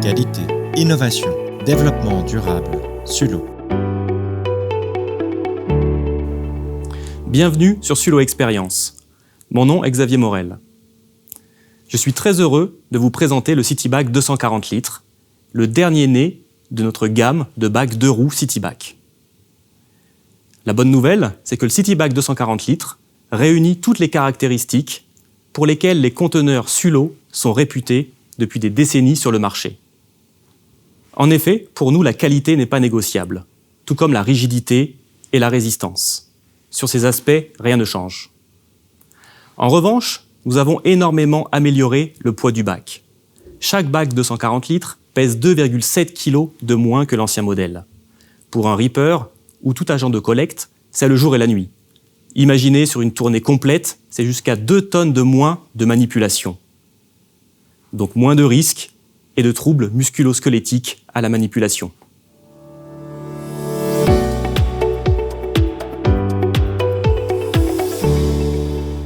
Qualité, innovation, développement durable, Sulo. Bienvenue sur Sulo Expérience. Mon nom est Xavier Morel. Je suis très heureux de vous présenter le CityBac 240 litres, le dernier né de notre gamme de bacs 2 roues CityBac. La bonne nouvelle, c'est que le CityBac 240 litres réunit toutes les caractéristiques pour lesquelles les conteneurs Sulo sont réputés depuis des décennies sur le marché. En effet, pour nous, la qualité n'est pas négociable, tout comme la rigidité et la résistance. Sur ces aspects, rien ne change. En revanche, nous avons énormément amélioré le poids du bac. Chaque bac 240 litres pèse 2,7 kg de moins que l'ancien modèle. Pour un Reaper ou tout agent de collecte, c'est le jour et la nuit. Imaginez sur une tournée complète, c'est jusqu'à 2 tonnes de moins de manipulation. Donc moins de risques et de troubles musculo-squelettiques à la manipulation.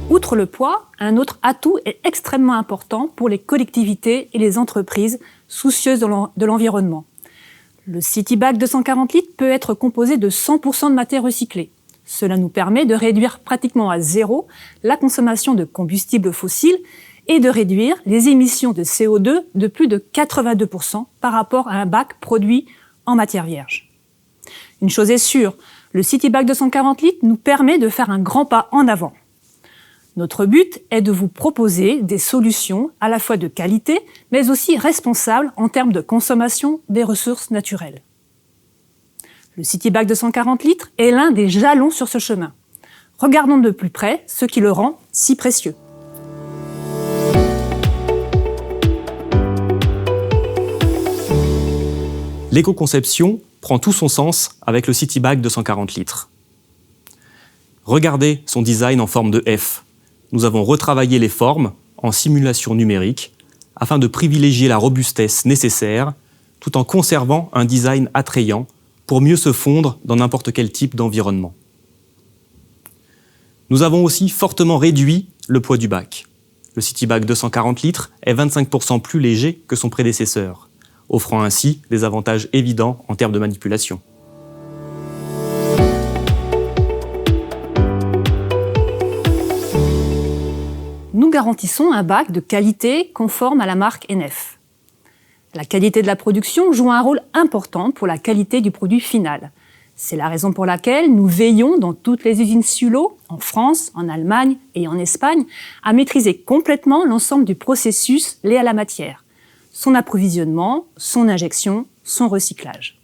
Outre le poids, un autre atout est extrêmement important pour les collectivités et les entreprises soucieuses de l'environnement. Le CityBac 240 litres peut être composé de 100% de matière recyclée. Cela nous permet de réduire pratiquement à zéro la consommation de combustibles fossiles et de réduire les émissions de CO2 de plus de 82% par rapport à un bac produit en matière vierge. Une chose est sûre, le CityBac 240 litres nous permet de faire un grand pas en avant. Notre but est de vous proposer des solutions à la fois de qualité, mais aussi responsables en termes de consommation des ressources naturelles. Le CityBac 240 litres est l'un des jalons sur ce chemin. Regardons de plus près ce qui le rend si précieux. L'éco-conception prend tout son sens avec le CityBac 240 litres. Regardez son design en forme de F. Nous avons retravaillé les formes en simulation numérique afin de privilégier la robustesse nécessaire tout en conservant un design attrayant pour mieux se fondre dans n'importe quel type d'environnement. Nous avons aussi fortement réduit le poids du bac. Le CityBac 240 litres est 25% plus léger que son prédécesseur, offrant ainsi des avantages évidents en termes de manipulation. Nous garantissons un bac de qualité conforme à la marque NF. La qualité de la production joue un rôle important pour la qualité du produit final. C'est la raison pour laquelle nous veillons dans toutes les usines Sulo, en France, en Allemagne et en Espagne, à maîtriser complètement l'ensemble du processus lié à la matière, son approvisionnement, son injection, son recyclage.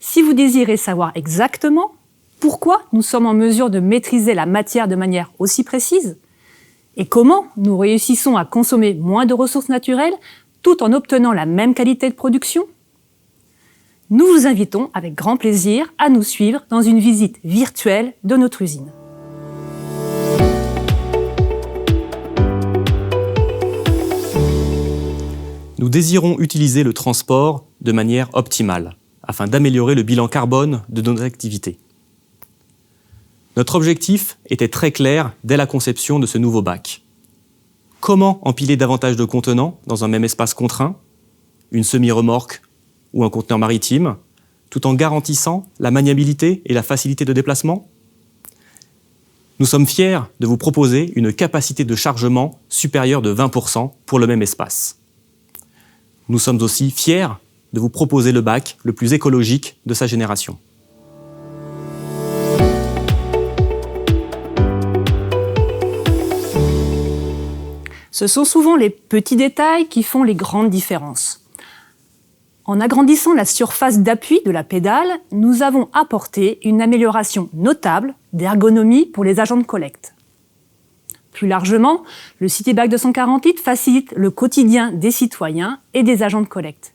Si vous désirez savoir exactement pourquoi nous sommes en mesure de maîtriser la matière de manière aussi précise, et comment nous réussissons à consommer moins de ressources naturelles tout en obtenant la même qualité de production, nous vous invitons avec grand plaisir à nous suivre dans une visite virtuelle de notre usine. Nous désirons utiliser le transport de manière optimale afin d'améliorer le bilan carbone de nos activités. Notre objectif était très clair dès la conception de ce nouveau bac. Comment empiler davantage de contenants dans un même espace contraint, une semi-remorque ou un conteneur maritime, tout en garantissant la maniabilité et la facilité de déplacement? Nous sommes fiers de vous proposer une capacité de chargement supérieure de 20% pour le même espace. Nous sommes aussi fiers de vous proposer le bac le plus écologique de sa génération. Ce sont souvent les petits détails qui font les grandes différences. En agrandissant la surface d'appui de la pédale, nous avons apporté une amélioration notable d'ergonomie pour les agents de collecte. Plus largement, le CityBac 240 litres facilite le quotidien des citoyens et des agents de collecte.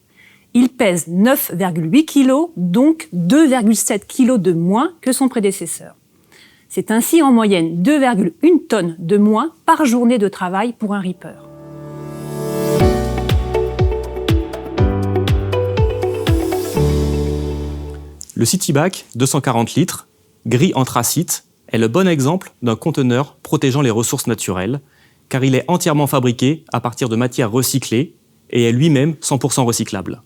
Il pèse 9,8 kg, donc 2,7 kg de moins que son prédécesseur. C'est ainsi en moyenne 2,1 tonnes de moins par journée de travail pour un Reaper. Le CityBac 240 litres, gris anthracite, est le bon exemple d'un conteneur protégeant les ressources naturelles, car il est entièrement fabriqué à partir de matières recyclées et est lui-même 100% recyclable.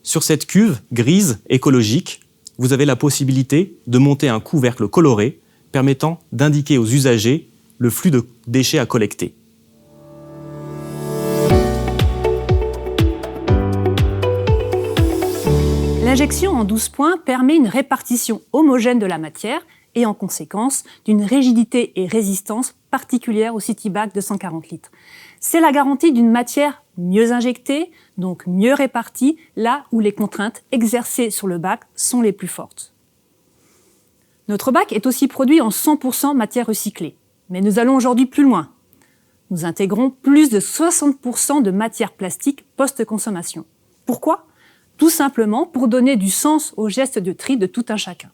Sur cette cuve grise écologique, vous avez la possibilité de monter un couvercle coloré permettant d'indiquer aux usagers le flux de déchets à collecter. L'injection en 12 points permet une répartition homogène de la matière et en conséquence d'une rigidité et résistance particulière au CityBag de 140 litres. C'est la garantie d'une matière mieux injectée, donc mieux répartie, là où les contraintes exercées sur le bac sont les plus fortes. Notre bac est aussi produit en 100% matière recyclée, mais nous allons aujourd'hui plus loin. Nous intégrons plus de 60% de matière plastique post-consommation. Pourquoi ? Tout simplement pour donner du sens au geste de tri de tout un chacun.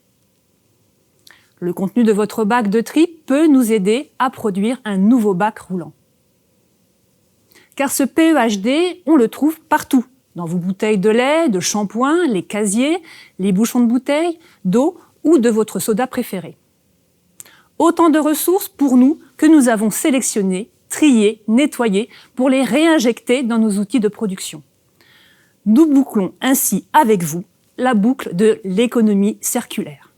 Le contenu de votre bac de tri peut nous aider à produire un nouveau bac roulant. Car ce PEHD, on le trouve partout, dans vos bouteilles de lait, de shampoing, les casiers, les bouchons de bouteilles, d'eau ou de votre soda préféré. Autant de ressources pour nous que nous avons sélectionnées, triées, nettoyées pour les réinjecter dans nos outils de production. Nous bouclons ainsi avec vous la boucle de l'économie circulaire.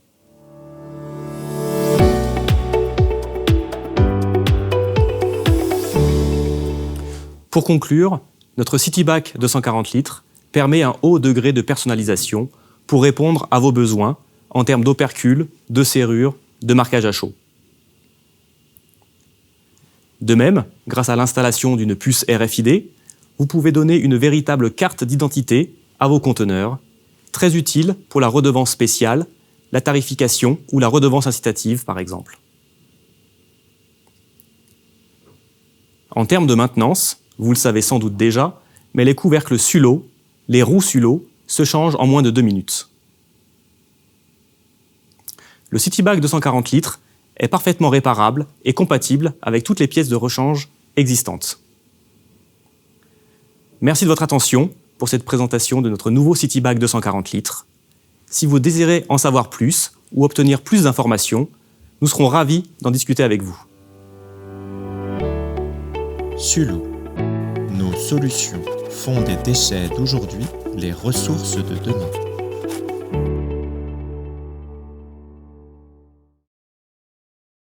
Pour conclure, notre CityBag 240 litres permet un haut degré de personnalisation pour répondre à vos besoins en termes d'opercules, de serrures, de marquage à chaud. De même, grâce à l'installation d'une puce RFID, vous pouvez donner une véritable carte d'identité à vos conteneurs, très utile pour la redevance spéciale, la tarification ou la redevance incitative, par exemple. En termes de maintenance, vous le savez sans doute déjà, mais les couvercles Sullo, les roues Sullo, se changent en moins de 2 minutes. Le CityBag 240 litres est parfaitement réparable et compatible avec toutes les pièces de rechange existantes. Merci de votre attention pour cette présentation de notre nouveau CityBag 240 litres. Si vous désirez en savoir plus ou obtenir plus d'informations, nous serons ravis d'en discuter avec vous. Sullo. Nos solutions font des déchets d'aujourd'hui les ressources de demain.